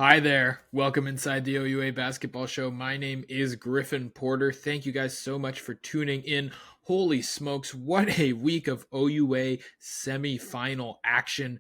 Hi there. Welcome inside the OUA Basketball Show. My name is Griffin Porter. Thank you guys so much for tuning in. Holy smokes, what a week of OUA semifinal action.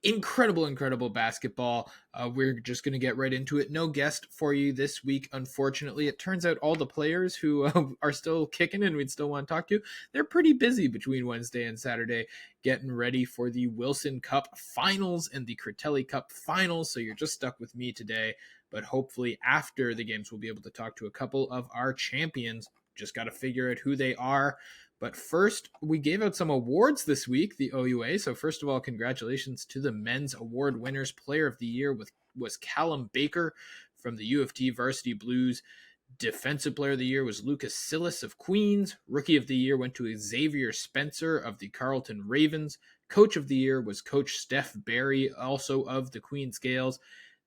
Incredible basketball. We're just going to get right into it. No guest for you this week, unfortunately. It turns out all the players who are still kicking and we'd still want to talk to, they're pretty busy between Wednesday and Saturday getting ready for the Wilson Cup finals and the Critelli Cup finals. So you're just stuck with me today. But hopefully after the games, we'll be able to talk to a couple of our champions. Just got to figure out who they are. But first, we gave out some awards this week, the OUA. So first of all, congratulations to the men's award winners. Player of the year was Callum Baker from the U of T Varsity Blues. Defensive player of the year was Lucas Silas of Queens. Rookie of the year went to Xavier Spencer of the Carleton Ravens. Coach of the year was Coach Steph Barry, also of the Queens Gales.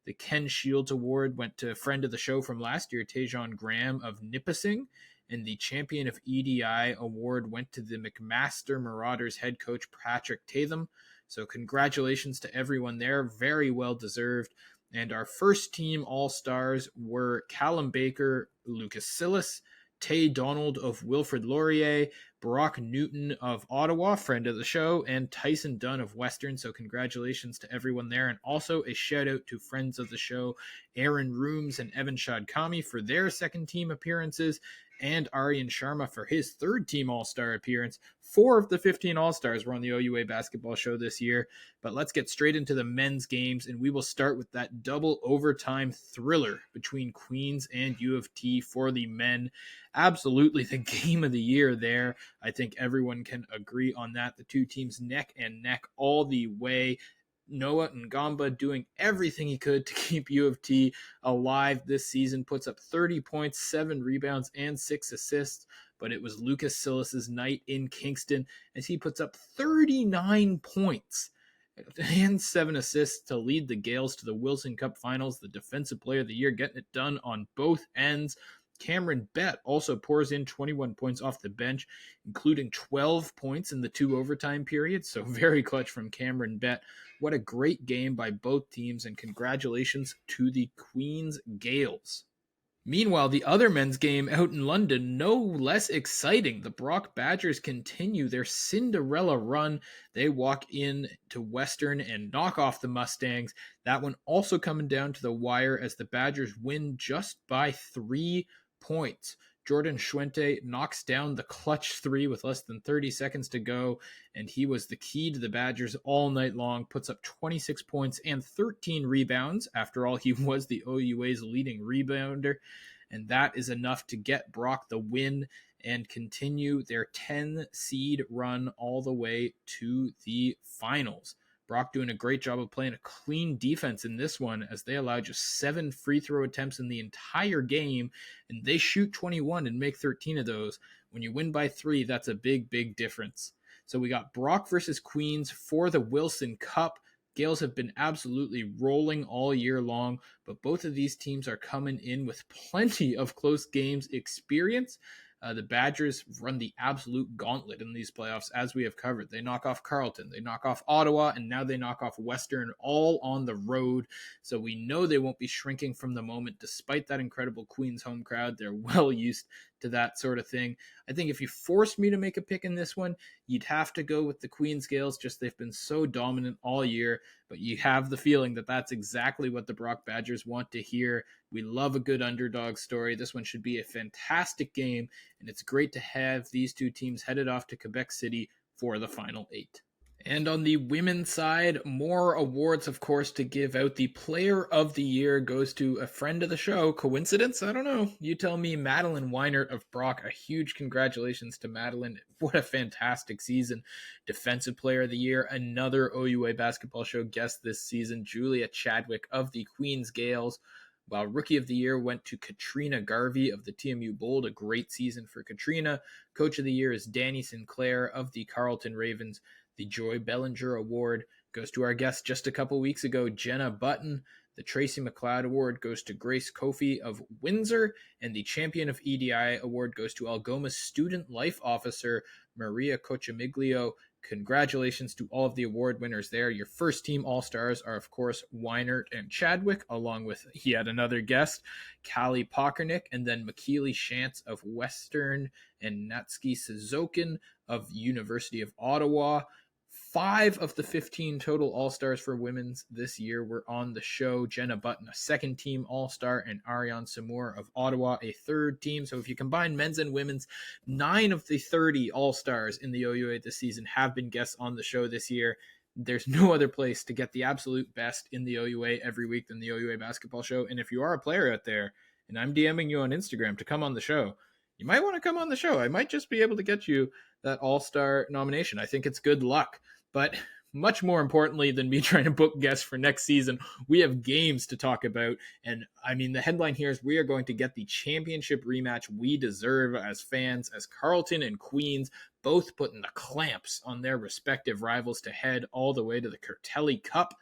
The Ken Shields Award went to a friend of the show from last year, Tajon Graham of Nipissing. And the Champion of EDI Award went to the McMaster Marauders head coach, Patrick Tatham. So congratulations to everyone there. Very well deserved. And our first team All-Stars were Callum Baker, Lucas Silas, Tay Donald of Wilfrid Laurier, Brock Newton of Ottawa, friend of the show, and Tyson Dunn of Western. So congratulations to everyone there. And also a shout out to friends of the show, Aaron Rooms and Evan Shadkami for their second team appearances, and Aryan Sharma for his third team All-Star appearance. 4 of the 15 All-Stars were on the OUA Basketball Show this year. But let's get straight into the men's games, and we will start with that double overtime thriller between Queens and U of T for the men. Absolutely the game of the year there. I think everyone can agree on that. The two teams neck and neck all the way. Noah Ngamba doing everything he could to keep U of T alive this season, puts up 30 points, 7 rebounds, and 6 assists. But it was Lucas Silas's night in Kingston as he puts up 39 points and 7 assists to lead the Gales to the Wilson Cup finals. The defensive player of the year getting it done on both ends. Cameron Bett also pours in 21 points off the bench, including 12 points in the 2 overtime periods. So very clutch from Cameron Bett. What a great game by both teams, and congratulations to the Queens Gales. Meanwhile, the other men's game out in London, no less exciting. The Brock Badgers continue their Cinderella run. They walk in to Western and knock off the Mustangs. That one also coming down to the wire as the Badgers win just by 3 points. Jordan Schwente knocks down the clutch 3 with less than 30 seconds to go, and he was the key to the Badgers all night long, puts up 26 points and 13 rebounds. After all, he was the OUA's leading rebounder, and that is enough to get Brock the win and continue their 10 seed run all the way to the finals. Brock doing a great job of playing a clean defense in this one as they allow just 7 free throw attempts in the entire game, and they shoot 21 and make 13 of those. When you win by 3, that's a big difference. So we got Brock versus Queens for the Wilson Cup. Gales have been absolutely rolling all year long, but both of these teams are coming in with plenty of close games experience. The Badgers run the absolute gauntlet in these playoffs, as we have covered. They knock off Carleton, they knock off Ottawa, and now they knock off Western, all on the road. So we know they won't be shrinking from the moment, despite that incredible Queens home crowd. They're well used to that sort of thing. I think if you forced me to make a pick in this one, you'd have to go with the Queens Gales. Just they've been so dominant all year, but you have the feeling that that's exactly what the Brock Badgers want to hear. We love a good underdog story. This one should be a fantastic game, and it's great to have these two teams headed off to Quebec City for the Final 8. And on the women's side, more awards, of course, to give out. The player of the year goes to a friend of the show. Coincidence? I don't know. You tell me. Madeline Weinert of Brock. A huge congratulations to Madeline. What a fantastic season. Defensive player of the year, another OUA Basketball Show guest this season, Julia Chadwick of the Queens Gales. While Rookie of the Year went to Katrina Garvey of the TMU Bold. A great season for Katrina. Coach of the Year is Danny Sinclair of the Carleton Ravens. The Joy Bellinger Award goes to our guest just a couple weeks ago, Jenna Button. The Tracy McLeod Award goes to Grace Kofi of Windsor. And the Champion of EDI Award goes to Algoma's Student Life Officer, Maria Cochimiglio. Congratulations to all of the award winners there. Your first team All-Stars are, of course, Weinert and Chadwick, along with yet another guest, Callie Pockernick, and then McKeely Shantz of Western and Natsuki Suzokin of University of Ottawa. 5 of the 15 total All-Stars for women's this year were on the show. Jenna Button, a second team All-Star, and Ariane Samour of Ottawa, a third team. So if you combine men's and women's, 9 of the 30 All-Stars in the OUA this season have been guests on the show this year. There's no other place to get the absolute best in the OUA every week than the OUA Basketball Show. And if you are a player out there, and I'm DMing you on Instagram to come on the show, you might want to come on the show. I might just be able to get you that All-Star nomination. I think it's good luck. But much more importantly than me trying to book guests for next season, we have games to talk about. And I mean, the headline here is we are going to get the championship rematch we deserve as fans, as Carleton and Queens both putting the clamps on their respective rivals to head all the way to the Critelli Cup.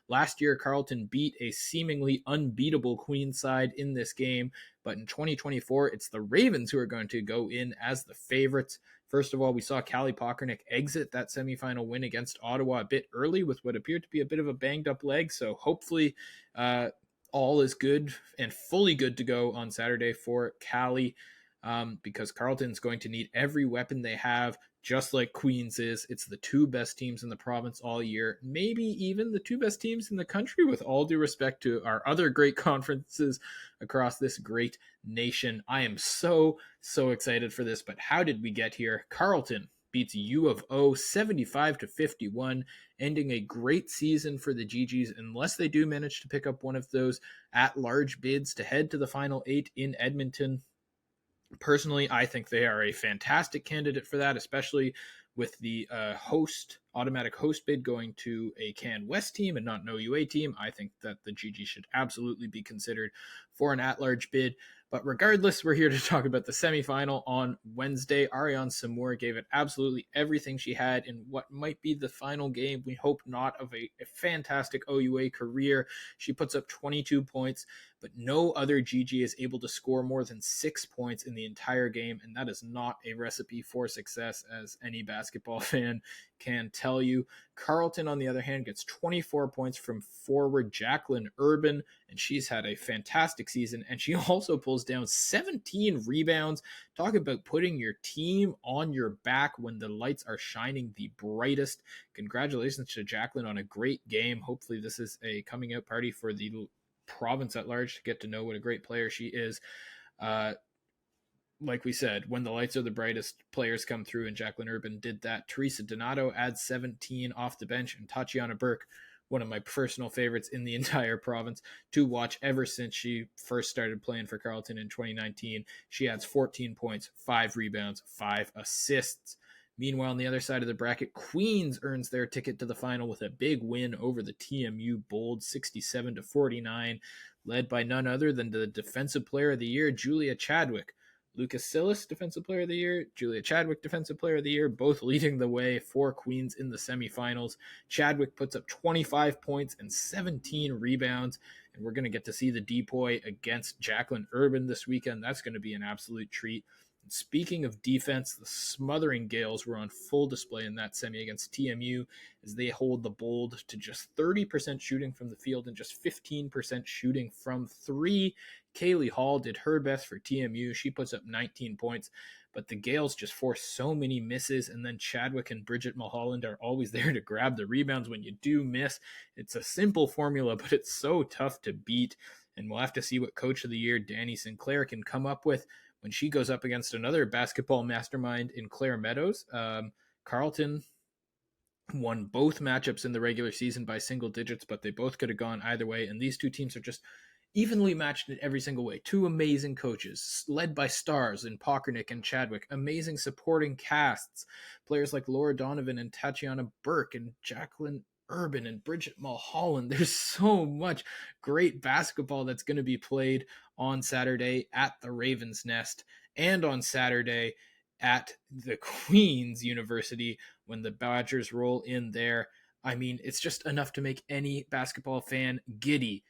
Last year, Carleton beat a seemingly unbeatable Queens side in this game. But in 2024, it's the Ravens who are going to go in as the favorites. First of all, we saw Callie Pockernick exit that semifinal win against Ottawa a bit early with what appeared to be a bit of a banged-up leg. So hopefully all is good and fully good to go on Saturday for Callie, because Carleton's going to need every weapon they have, just like Queens is. It's the 2 best teams in the province all year, maybe even the 2 best teams in the country, with all due respect to our other great conferences across this great nation. I am so excited for this, but how did we get here? Carleton beats U of O 75-51, ending a great season for the GGs, unless they do manage to pick up one of those at-large bids to head to the Final 8 in Edmonton. Personally, I think they are a fantastic candidate for that, especially with the automatic host bid going to a Can West team and not an OUA team. I think that the GG should absolutely be considered for an at-large bid. But regardless, we're here to talk about the semifinal on Wednesday. Ariane Samour gave it absolutely everything she had in what might be the final game, we hope not, of a fantastic OUA career. She puts up 22 points, but no other GG is able to score more than 6 points in the entire game, and that is not a recipe for success, as any basketball fan can tell you. Carleton, on the other hand, gets 24 points from forward Jacqueline Urban, and she's had a fantastic season, and she also pulls down 17 rebounds. Talk about putting your team on your back when the lights are shining the brightest. Congratulations to Jacqueline on a great game. Hopefully this is a coming out party for the province at large to get to know what a great player she is. Like we said, when the lights are the brightest, players come through, and Jacqueline Urban did that. Teresa Donato adds 17 off the bench, and Tatiana Burke, one of my personal favorites in the entire province to watch ever since she first started playing for Carleton in 2019. She adds 14 points, 5 rebounds, 5 assists. Meanwhile, on the other side of the bracket, Queens earns their ticket to the final with a big win over the TMU Bold, 67-49, led by none other than the Defensive Player of the Year, Julia Chadwick. Lucas Sillis, Defensive Player of the Year, Julia Chadwick, Defensive Player of the Year, both leading the way for Queens in the semifinals. Chadwick puts up 25 points and 17 rebounds, and we're going to get to see the depoy against Jacqueline Urban this weekend. That's going to be an absolute treat. And speaking of defense, the smothering Gales were on full display in that semi against TMU as they hold the Bold to just 30% shooting from the field and just 15% shooting from 3. Kaylee Hall did her best for TMU. She puts up 19 points, but the Gales just force so many misses, and then Chadwick and Bridget Mulholland are always there to grab the rebounds when you do miss. It's a simple formula, but it's so tough to beat, and we'll have to see what Coach of the Year Danny Sinclair can come up with when she goes up against another basketball mastermind in Claire Meadows. Carleton won both matchups in the regular season by single digits, but they both could have gone either way, and these two teams are just evenly matched in every single way. 2 amazing coaches, led by stars in Pockernick and Chadwick, amazing supporting casts, players like Laura Donovan and Tatiana Burke and Jacqueline Urban and Bridget Mulholland. There's so much great basketball that's going to be played on Saturday at the Ravens Nest and on Saturday at the Queen's University when the Badgers roll in there. I mean, it's just enough to make any basketball fan giddy.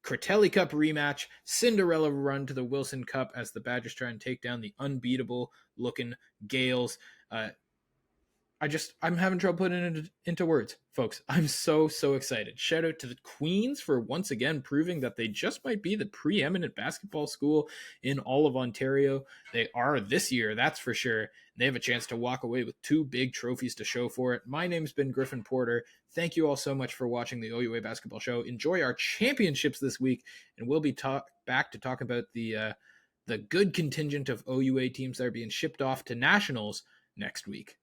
Critelli Cup rematch, Cinderella run to the Wilson Cup as the Badgers try and take down the unbeatable looking Gales. I'm having trouble putting it into words, folks. I'm so excited. Shout out to the Queens for once again proving that they just might be the preeminent basketball school in all of Ontario. They are this year, that's for sure. They have a chance to walk away with 2 big trophies to show for it. My name's been Griffin Porter. Thank you all so much for watching the OUA Basketball Show. Enjoy our championships this week, and we'll be back to talk about the good contingent of OUA teams that are being shipped off to nationals next week.